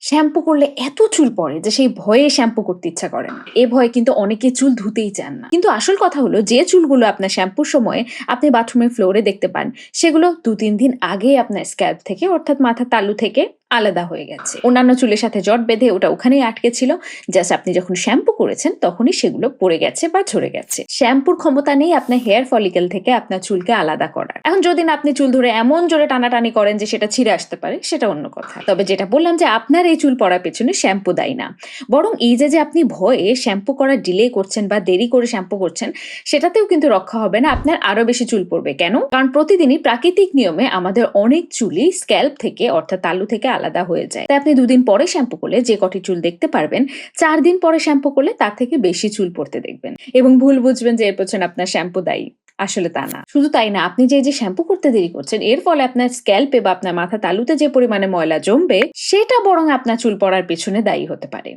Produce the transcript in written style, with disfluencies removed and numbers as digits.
Shampoo করলে এত চুল পড়ে যে সেই ভয়ে শ্যাম্পু করতে ইচ্ছা করে না। এ ভয়ে কিন্তু অনেকে চুল ধুতেই চান না। কিন্তু আসল কথা হলো যে চুলগুলো আপনার শ্যাম্পুর সময় আপনি বাথরুমের ফ্লোরে দেখতে পান, সেগুলো ২-৩ দিন আগেই আপনার স্ক্যাল্প থেকে অর্থাৎ মাথার তালু থেকে আলাদা হয়ে গেছে। অন্যান্য চুলের সাথে জট বেঁধে ওটা ওখানেই আটকে ছিল। জাস্ট আপনি যখন শ্যাম্পু করেছেন তখনই সেগুলো পড়ে গেছে বা ঝরে গেছে। শ্যাম্পুর ক্ষমতা নেই আপনার হেয়ার ফলিকেল থেকে আপনার চুলকে আলাদা করার। এখন যদি না আপনি চুল ধরে এমন জোরে টানাটানি করেন যে সেটা ছিঁড়ে আসতে পারে, সেটা অন্য কথা। তবে যেটা বললাম যে আপনার এই চুল পড়ার পেছনে শ্যাম্পু দায়ী না। বরং এই যে আপনি ভয়ে শ্যাম্পু করা ডিলে করছেন বা দেরি করে শ্যাম্পু করছেন, সেটাতেও কিন্তু রক্ষা হবে না, আপনার আরো বেশি চুল পড়বে। কেন? কারণ প্রতিদিনই প্রাকৃতিক নিয়মে আমাদের অনেক চুলই স্ক্যাল্প থেকে অর্থাৎ তালু থেকে আলাদা হয়ে যায়। তাই আপনি ২ দিন পরে শ্যাম্পু করলে যে কটি চুল দেখতে পারবেন, ৪ দিন পরে শ্যাম্পু করলে তার থেকে বেশি চুল পড়তে দেখবেন। এবং ভুল বুঝবেন যে এর পেছনে আপনার শ্যাম্পু দায়ী। আসলে তা না। শুধু তাই না, আপনি যে শ্যাম্পু করতে দেরি করছেন, এর ফলে আপনার স্ক্যাল্পে বা আপনার মাথা তালুতে যে পরিমাণে ময়লা জমবে, সেটা বরং আপনার চুল পড়ার পেছনে দায়ী হতে পারে।